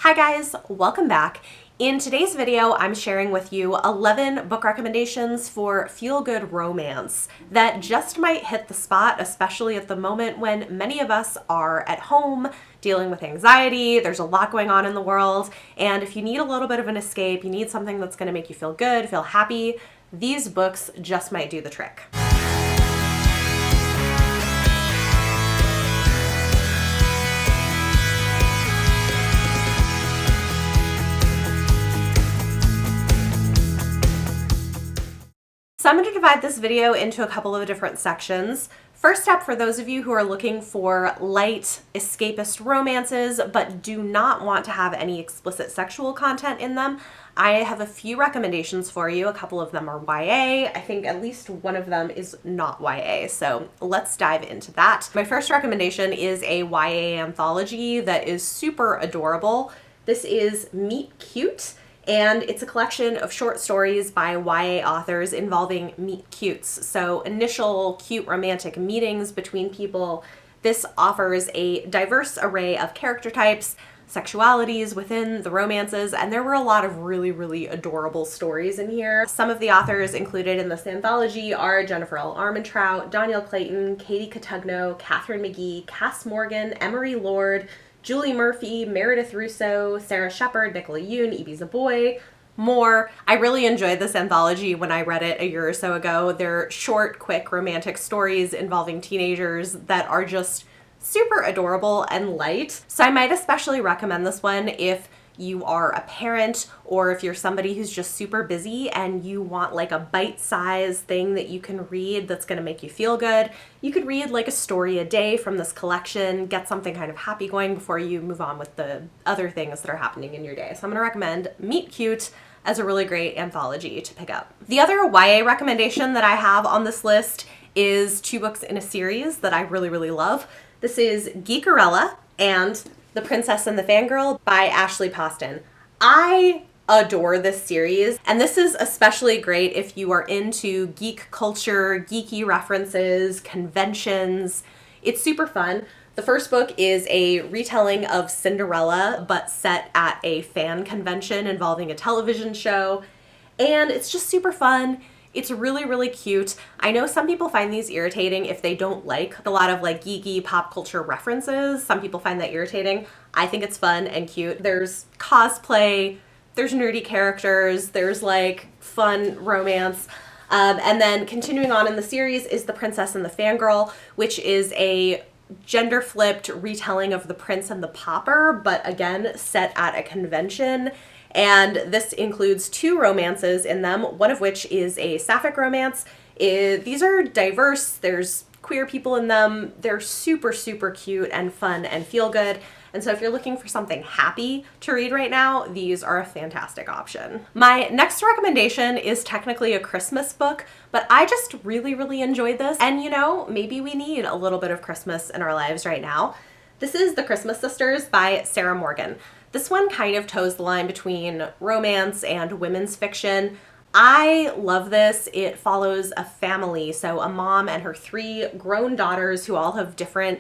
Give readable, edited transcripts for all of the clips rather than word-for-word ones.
Hi guys, welcome back. In today's video, I'm sharing with you 11 book recommendations for feel-good romance that just might hit the spot, especially at the moment when many of us are at home dealing with anxiety. There's a lot going on in the world, and if you need a little bit of an escape, you need something that's going to make you feel good, feel happy, these books just might do the trick. So I'm going to divide this video into a couple of different sections. First up, for those of you who are looking for light, escapist romances, but do not want to have any explicit sexual content in them, I have a few recommendations for you. A couple of them are YA. I think at least one of them is not YA, so let's dive into that. My first recommendation is a YA anthology that is super adorable. This is Meet Cute, and it's a collection of short stories by YA authors involving meet cutes. So initial cute romantic meetings between people. This offers a diverse array of character types, sexualities within the romances, and there were a lot of really adorable stories in here. Some of the authors included in this anthology are Jennifer L. Armentrout, Danielle Clayton, Katie Cotugno, Catherine McGee, Cass Morgan, Emery Lord, Julie Murphy, Meredith Russo, Sarah Shepard, Nicola Yoon, Evie Zaboy, more. I really enjoyed this anthology when I read it a year or so ago. They're short, quick, romantic stories involving teenagers that are just super adorable and light. So I might especially recommend this one if you are a parent or if you're somebody who's just super busy and you want like a bite-sized thing that you can read that's going to make you feel good. You could read like a story a day from this collection, get something kind of happy going before you move on with the other things that are happening in your day. So I'm going to recommend Meet Cute as a really great anthology to pick up. The other YA recommendation that I have on this list is 2 books in a series that I really love. This is Geekerella and The Princess and the Fangirl by Ashley Poston. I adore this series, and this is especially great if you are into geek culture, geeky references, conventions. It's super fun. The first book is a retelling of Cinderella, but set at a fan convention involving a television show, and it's just super fun. It's really cute. I know some people find these irritating if they don't like a lot of like geeky pop culture references. Some people find that irritating. I think it's fun and cute. There's cosplay, there's nerdy characters, there's like fun romance. And then continuing on in the series is The Princess and the Fangirl, which is a gender-flipped retelling of The Prince and the Pauper, but again, set at a convention. And this includes 2 romances in them, one of which is a sapphic romance. These are diverse, there's queer people in them, they're super cute and fun and feel good. And so if you're looking for something happy to read right now, these are a fantastic option. My next recommendation is technically a Christmas book, but I just really enjoyed this. And you know, maybe we need a little bit of Christmas in our lives right now. This is The Christmas Sisters by Sarah Morgan. This one kind of toes the line between romance and women's fiction. I love this. It follows a family, so a mom and her 3 grown daughters who all have different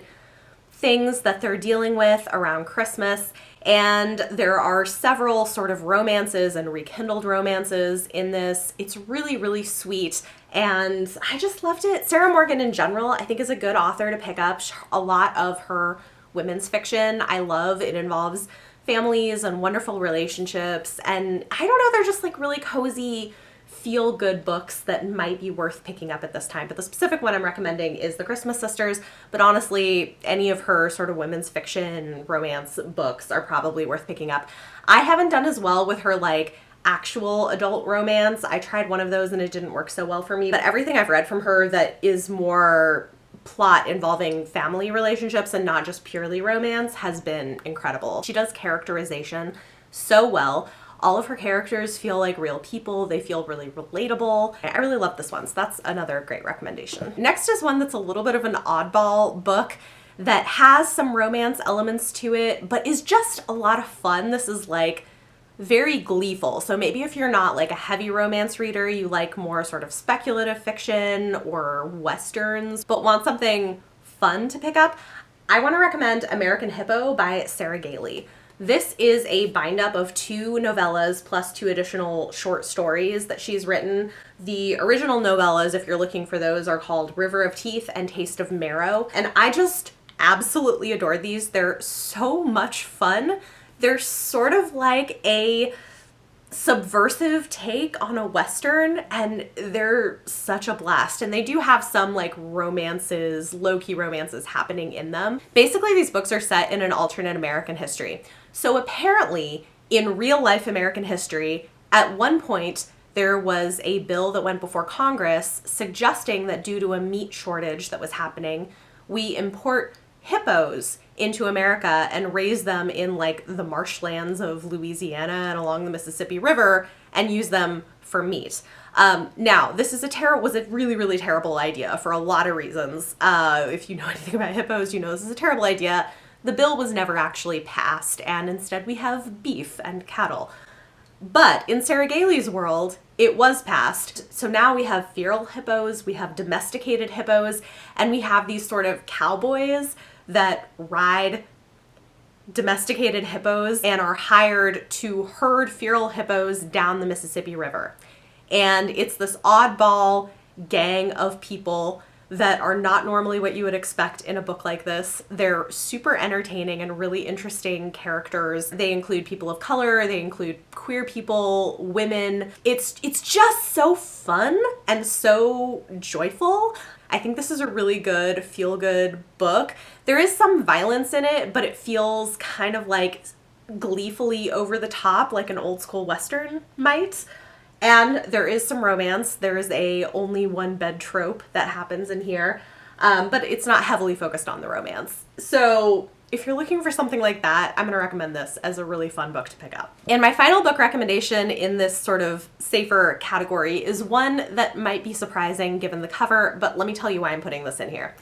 things that they're dealing with around Christmas, and there are several sort of romances and rekindled romances in this. It's really sweet, and I just loved it. Sarah Morgan in general, I think, is a good author to pick up. A lot of her women's fiction I love. It involves families and wonderful relationships, and I don't know, they're just like really cozy, feel-good books that might be worth picking up at this time. But the specific one I'm recommending is The Christmas Sisters, but honestly, any of her sort of women's fiction romance books are probably worth picking up. I haven't done as well with her like actual adult romance. I tried one of those and it didn't work so well for me, but everything I've read from her that is more plot involving family relationships and not just purely romance has been incredible. She does characterization so well. All of her characters feel like real people. They feel really relatable. I really love this one, so that's another great recommendation. Next is one that's a little bit of an oddball book that has some romance elements to it, but is just a lot of fun. This is like very gleeful. So maybe if you're not like a heavy romance reader, you like more sort of speculative fiction or westerns, but want something fun to pick up, I want to recommend American Hippo by Sarah Gailey. This is a bind-up of 2 novellas plus 2 additional short stories that she's written. The original novellas, if you're looking for those, are called River of Teeth and Taste of Marrow. And I just absolutely adore these. They're so much fun. They're sort of like a subversive take on a Western, and they're such a blast. And they do have some like romances, low-key romances happening in them. Basically, these books are set in an alternate American history. So apparently, in real life American history, at one point, there was a bill that went before Congress suggesting that due to a meat shortage that was happening, we import hippos into America and raise them in like the marshlands of Louisiana and along the Mississippi River and use them for meat. Now, this is was a really, really terrible idea for a lot of reasons. If you know anything about hippos, you know this is a terrible idea. The bill was never actually passed, and instead we have beef and cattle. But in Sarah Gailey's world, it was passed. So now we have feral hippos, we have domesticated hippos, and we have these sort of cowboys that ride domesticated hippos and are hired to herd feral hippos down the Mississippi River. And it's this oddball gang of people that are not normally what you would expect in a book like this. They're super entertaining and really interesting characters. They include people of color, they include queer people, women. It's just so fun and so joyful. I think this is a really good, feel-good book. There is some violence in it, but it feels kind of like gleefully over the top, like an old school Western might. And there is some romance. There is a only one bed trope that happens in here, but it's not heavily focused on the romance. So if you're looking for something like that, I'm going to recommend this as a really fun book to pick up. And my final book recommendation in this sort of safer category is one that might be surprising given the cover, but let me tell you why I'm putting this in here.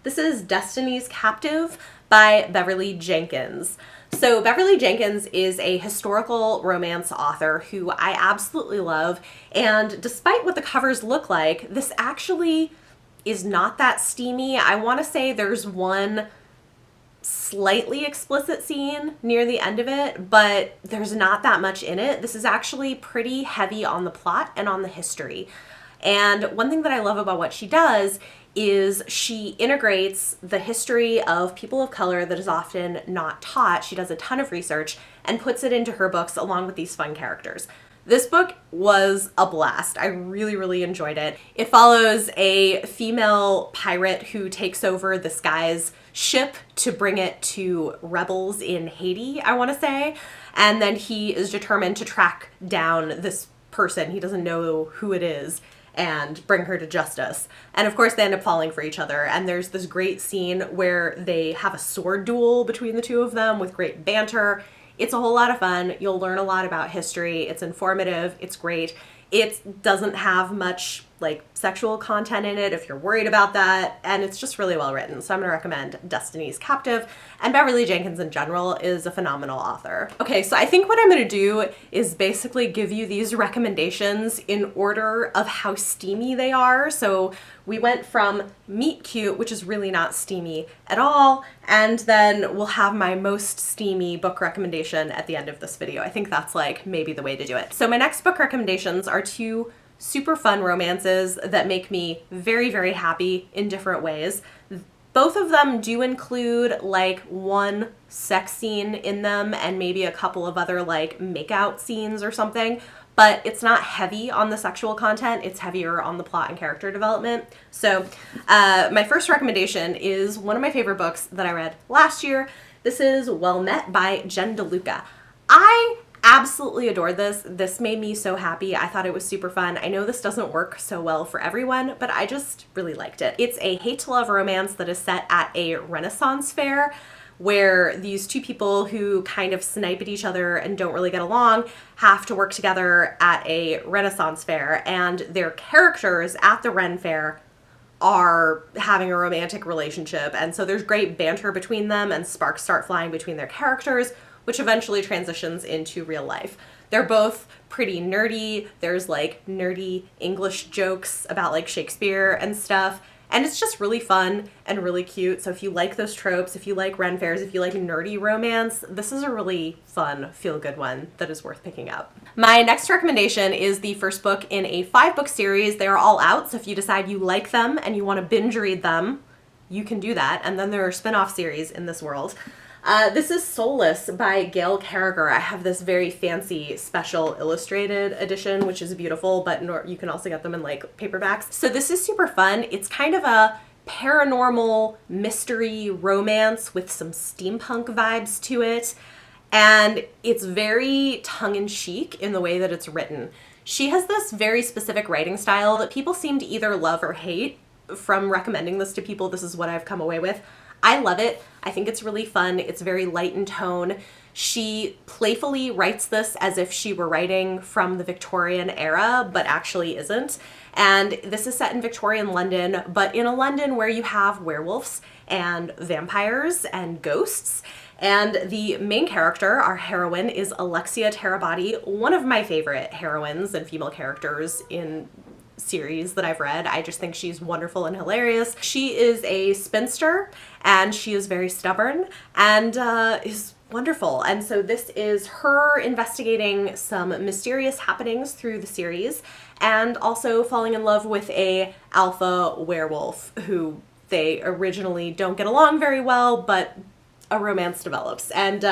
This is Destiny's Captive by Beverly Jenkins. So Beverly Jenkins is a historical romance author who I absolutely love, and despite what the covers look like, this actually is not that steamy. I want to say there's one slightly explicit scene near the end of it, but there's not that much in it. This is actually pretty heavy on the plot and on the history. And one thing that I love about what she does is she integrates the history of people of color that is often not taught. She does a ton of research and puts it into her books along with these fun characters. This book was a blast. I really, really enjoyed it. It follows a female pirate who takes over this guy's ship to bring it to rebels in Haiti, I want to say. And then he is determined to track down this person. He doesn't know who it is, and bring her to justice. And of course they end up falling for each other, and there's this great scene where they have a sword duel between the two of them with great banter. It's a whole lot of fun. You'll learn a lot about history. It's informative. It's great. It doesn't have much like sexual content in it if you're worried about that, and it's just really well written. So I'm going to recommend Destiny's Captive, and Beverly Jenkins in general is a phenomenal author. Okay, so I think what I'm going to do is basically give you these recommendations in order of how steamy they are. So we went from meet cute, which is really not steamy at all, and then we'll have my most steamy book recommendation at the end of this video. I think that's like maybe the way to do it. So my next book recommendations are 2 super fun romances that make me very, very happy in different ways. Both of them do include like one sex scene in them and maybe a couple of other like makeout scenes or something, but it's not heavy on the sexual content. It's heavier on the plot and character development. So my first recommendation is one of my favorite books that I read last year. This is Well Met by Jen Deluca. I absolutely adored this. This made me so happy. I thought it was super fun. I know this doesn't work so well for everyone, but I just really liked it. It's a hate to love romance that is set at a Renaissance fair where these 2 people who kind of snipe at each other and don't really get along have to work together at a Renaissance fair, and their characters at the Ren fair are having a romantic relationship. And so there's great banter between them and sparks start flying between their characters, which eventually transitions into real life. They're both pretty nerdy. There's like nerdy English jokes about like Shakespeare and stuff. And it's just really fun and really cute. So if you like those tropes, if you like Ren fairs, if you like nerdy romance, this is a really fun, feel-good one that is worth picking up. My next recommendation is the first book in a 5-book series. They are all out, so if you decide you like them and you want to binge read them, you can do that. And then there are spin-off series in this world. This is Soulless by Gail Carriger. I have this very fancy special illustrated edition, which is beautiful, but you can also get them in like paperbacks. So this is super fun. It's kind of a paranormal mystery romance with some steampunk vibes to it. And it's very tongue-in-cheek in the way that it's written. She has this very specific writing style that people seem to either love or hate. From recommending this to people, this is what I've come away with. I love it. I think it's really fun. It's very light in tone. She playfully writes this as if she were writing from the Victorian era, but actually isn't. And this is set in Victorian London, but in a London where you have werewolves and vampires and ghosts. And the main character, our heroine, is Alexia Terabati, one of my favorite heroines and female characters in series that I've read. I just think she's wonderful and hilarious. She is a spinster and she is very stubborn and is wonderful. And so this is her investigating some mysterious happenings through the series and also falling in love with a alpha werewolf who they originally don't get along very well, but a romance develops. And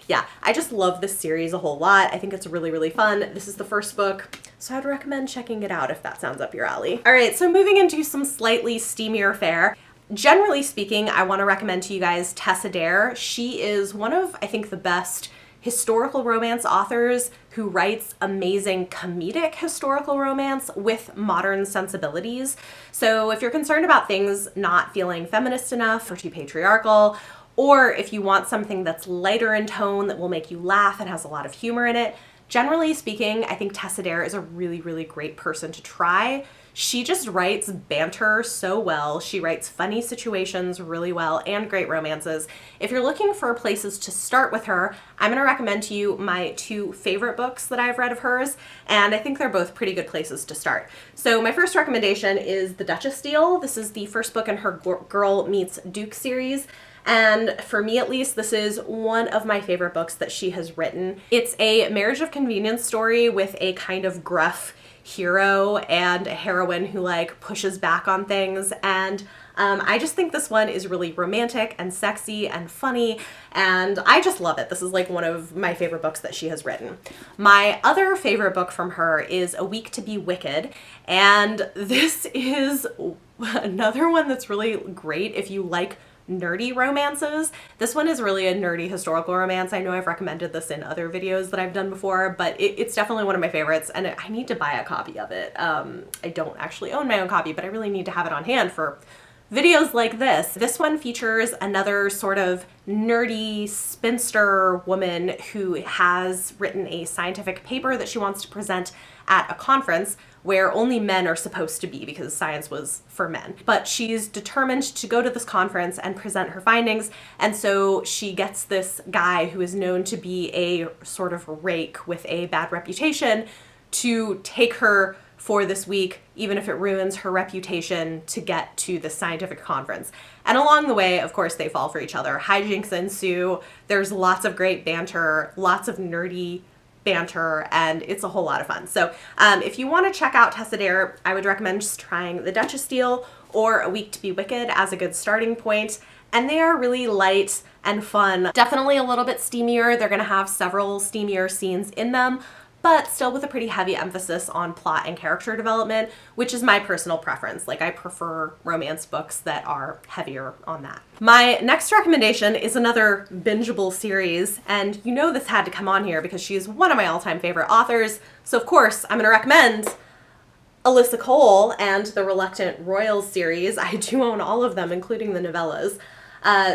yeah, I just love this series a whole lot. I think it's really, really fun. This is the first book, so I'd recommend checking it out if that sounds up your alley. All right, so moving into some slightly steamier fare. Generally speaking, I want to recommend to you guys Tessa Adair. She is one of, I think, the best historical romance authors who writes amazing comedic historical romance with modern sensibilities. So if you're concerned about things not feeling feminist enough or too patriarchal, or if you want something that's lighter in tone that will make you laugh and has a lot of humor in it, generally speaking, I think Tessa Adair is a really, really great person to try. She just writes banter so well. She writes funny situations really well and great romances. If you're looking for places to start with her, I'm going to recommend to you my 2 favorite books that I've read of hers, and I think they're both pretty good places to start. So my first recommendation is The Duchess Deal. This is the first book in her Girl Meets Duke series. And for me, at least, this is one of my favorite books that she has written. It's a marriage of convenience story with a kind of gruff hero and a heroine who like pushes back on things. And I just think this one is really romantic and sexy and funny, and I just love it. This is like one of my favorite books that she has written. My other favorite book from her is A Week to Be Wicked, and this is another one that's really great if you like nerdy romances. This one is really a nerdy historical romance. I know I've recommended this in other videos that I've done before, but it's definitely one of my favorites, and I need to buy a copy of it. I don't actually own my own copy, but I really need to have it on hand for videos like this. This one features another sort of nerdy spinster woman who has written a scientific paper that she wants to present at a conference where only men are supposed to be because science was for men. But she's determined to go to this conference and present her findings, and so she gets this guy who is known to be a sort of rake with a bad reputation to take her for this week, even if it ruins her reputation, to get to the scientific conference. And along the way, of course, they fall for each other. Hijinks ensue. There's lots of great banter, lots of nerdy banter, and it's a whole lot of fun. So if you want to check out Tessa Adair, I would recommend just trying The Duchess Deal or A Week to Be Wicked as a good starting point. And they are really light and fun. Definitely a little bit steamier. They're going to have several steamier scenes in them, but still with a pretty heavy emphasis on plot and character development, which is my personal preference. Like, I prefer romance books that are heavier on that. My next recommendation is another bingeable series, and you know this had to come on here because she's one of my all-time favorite authors, so of course I'm going to recommend Alyssa Cole and the Reluctant Royals series. I do own all of them, including the novellas.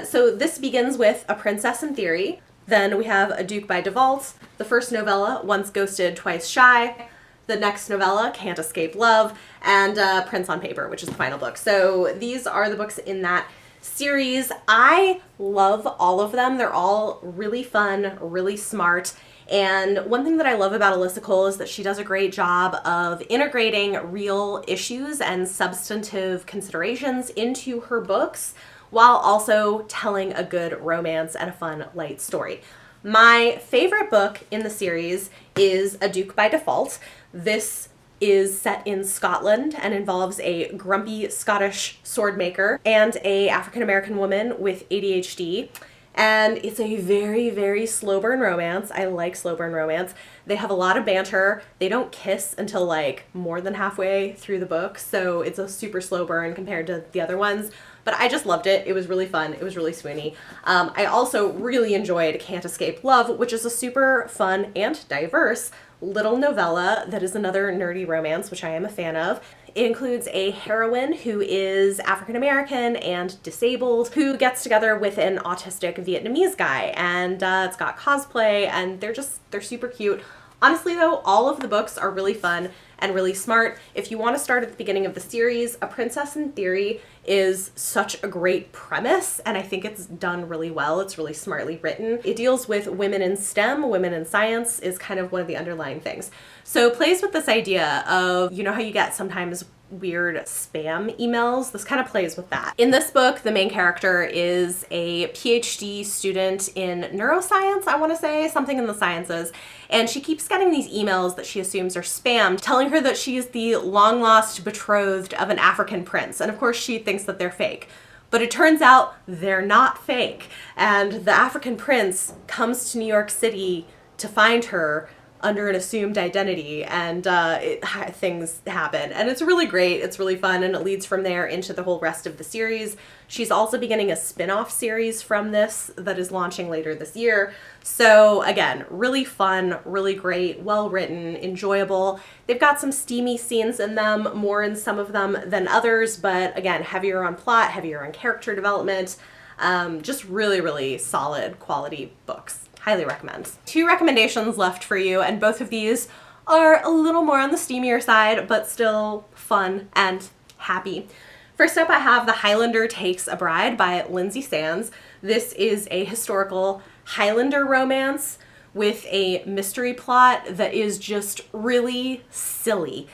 So this begins with A Princess in Theory. Then we have A Duke by Default, the first novella, Once Ghosted, Twice Shy, the next novella, Can't Escape Love, and Prince on Paper, which is the final book. So these are the books in that series. I love all of them. They're all really fun, really smart, And one thing that I love about Alyssa Cole is that she does a great job of integrating real issues and substantive considerations into her books while also telling a good romance and a fun, light story. My favorite book in the series is A Duke by Default. This is set in Scotland and involves a grumpy Scottish sword maker and a African-American woman with ADHD. And it's a very, very slow burn romance. I like slow burn romance. They have a lot of banter. They don't kiss until like more than halfway through the book, so it's a super slow burn compared to the other ones. But I just loved it. It was really fun. It was really swoony. I also really enjoyed Can't Escape Love, which is a super fun and diverse little novella that is another nerdy romance, which I am a fan of. It includes a heroine who is African American and disabled, who gets together with an autistic Vietnamese guy, and it's got cosplay, and they're super cute. Honestly though, all of the books are really fun and really smart. If you want to start at the beginning of the series, A Princess in Theory is such a great premise, and I think it's done really well. It's really smartly written. It deals with women in STEM, women in science is kind of one of the underlying things. So plays with this idea of, you know how you get sometimes weird spam emails? This kind of plays with that. In this book, the main character is a PhD student in neuroscience, I want to say, something in the sciences, and she keeps getting these emails that she assumes are spam, telling her that she is the long-lost betrothed of an African prince, and of course she thinks that they're fake. But it turns out they're not fake, and the African prince comes to New York City to find her under an assumed identity, and things happen. And it's really great, it's really fun, and it leads from there into the whole rest of the series. She's also beginning a spin-off series from this that is launching later this year. So again, really fun, really great, well-written, enjoyable. They've got some steamy scenes in them, more in some of them than others, but again, heavier on plot, heavier on character development. Just really, really solid quality books. Highly recommend. 2 recommendations left for you, and both of these are a little more on the steamier side, but still fun and happy. First up, I have The Highlander Takes a Bride by Lyndsey Sands. This is a historical Highlander romance with a mystery plot that is just really silly.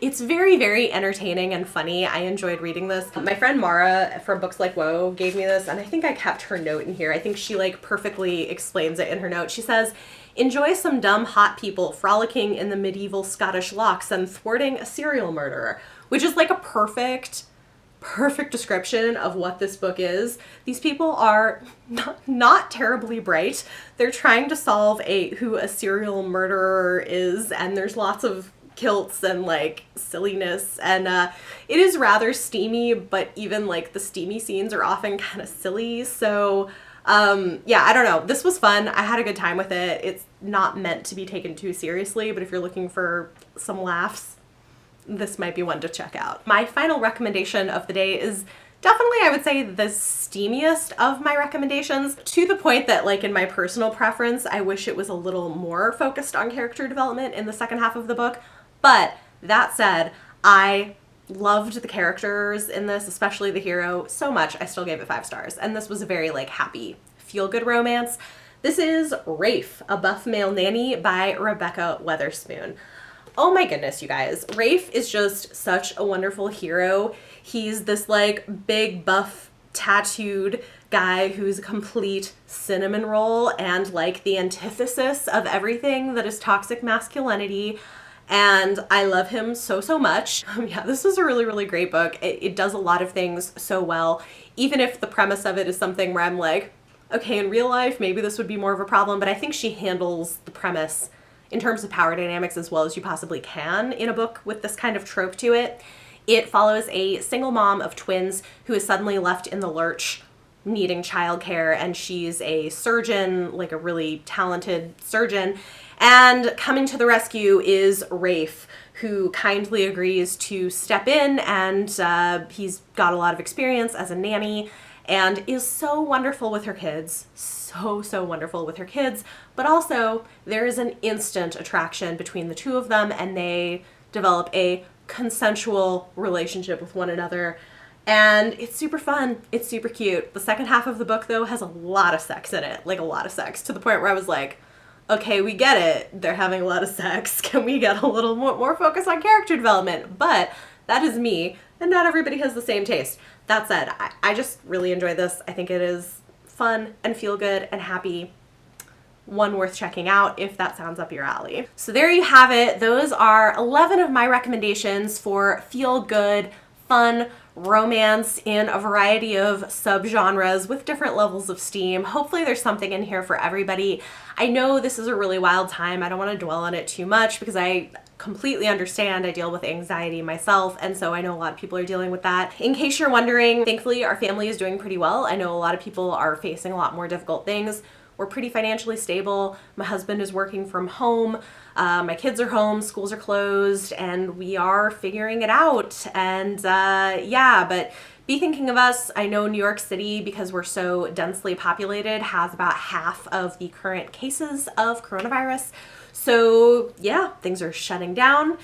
It's very, very entertaining and funny. I enjoyed reading this. My friend Mara from Books Like Whoa gave me this, and I think I kept her note in here. I think she like perfectly explains it in her note. She says, "Enjoy some dumb hot people frolicking in the medieval Scottish lochs and thwarting a serial murderer," which is like a perfect description of what this book is. These people are not terribly bright. They're trying to solve who a serial murderer is, and there's lots of kilts and like silliness, and it is rather steamy, but even like the steamy scenes are often kind of silly. So yeah, I don't know. This was fun. I had a good time with it. It's not meant to be taken too seriously, but if you're looking for some laughs, this might be one to check out. My final recommendation of the day is definitely, I would say, the steamiest of my recommendations, to the point that, like, in my personal preference, I wish it was a little more focused on character development in the second half of the book. But that said, I loved the characters in this, especially the hero, so much I still gave it 5 stars. And this was a very, like, happy, feel-good romance. This is Rafe, a Buff Male Nanny by Rebecca Weatherspoon. Oh my goodness, you guys. Rafe is just such a wonderful hero. He's this like big buff tattooed guy who's a complete cinnamon roll and like the antithesis of everything that is toxic masculinity. And I love him so, so much. Yeah, this was a really, really great book. It does a lot of things so well, even if the premise of it is something where I'm like, okay, in real life, maybe this would be more of a problem, but I think she handles the premise in terms of power dynamics as well as you possibly can in a book with this kind of trope to it. It follows a single mom of twins who is suddenly left in the lurch needing childcare, and she's a surgeon, like a really talented surgeon, and coming to the rescue is Rafe, who kindly agrees to step in, and he's got a lot of experience as a nanny and is so wonderful with her kids. So wonderful with her kids, but also there is an instant attraction between the two of them, and they develop a consensual relationship with one another. And it's super fun. It's super cute. The second half of the book, though, has a lot of sex in it. Like, a lot of sex, to the point where I was like, okay, we get it. They're having a lot of sex. Can we get a little more focus on character development? But that is me, and not everybody has the same taste. That said, I just really enjoy this. I think it is fun and feel good and happy. One worth checking out if that sounds up your alley. So there you have it. Those are 11 of my recommendations for feel good, fun romance in a variety of subgenres with different levels of steam. Hopefully there's something in here for everybody. I know this is a really wild time. I don't want to dwell on it too much because I completely understand. I deal with anxiety myself, and so I know a lot of people are dealing with that. In case you're wondering, thankfully our family is doing pretty well. I know a lot of people are facing a lot more difficult things. We're pretty financially stable. My husband is working from home. My kids are home, schools are closed, and we are figuring it out. And yeah, but be thinking of us. I know New York City, because we're so densely populated, has about half of the current cases of coronavirus. So yeah, things are shutting down.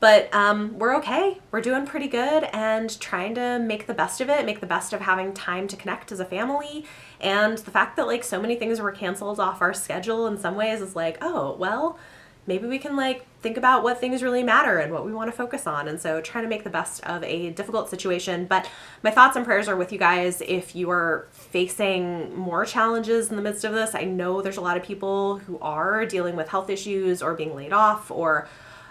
But we're okay. We're doing pretty good and trying to make the best of it, make the best of having time to connect as a family. And the fact that like so many things were canceled off our schedule in some ways is like, oh, well, maybe we can like think about what things really matter and what we want to focus on. And so trying to make the best of a difficult situation. But my thoughts and prayers are with you guys if you are facing more challenges in the midst of this. I know there's a lot of people who are dealing with health issues or being laid off or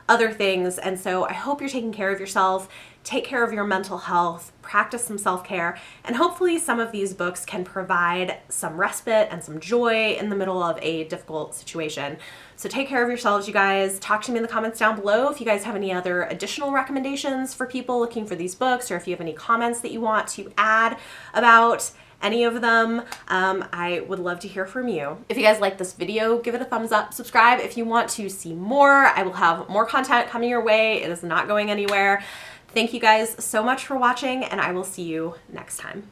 other things. And so I hope you're taking care of yourself, take care of your mental health, practice some self-care, and hopefully some of these books can provide some respite and some joy in the middle of a difficult situation. So take care of yourselves, you guys. Talk to me in the comments down below if you guys have any other additional recommendations for people looking for these books, or if you have any comments that you want to add about any of them. I would love to hear from you. If you guys like this video, give it a thumbs up, subscribe if you want to see more. I will have more content coming your way. It is not going anywhere. Thank you guys so much for watching, and I will see you next time.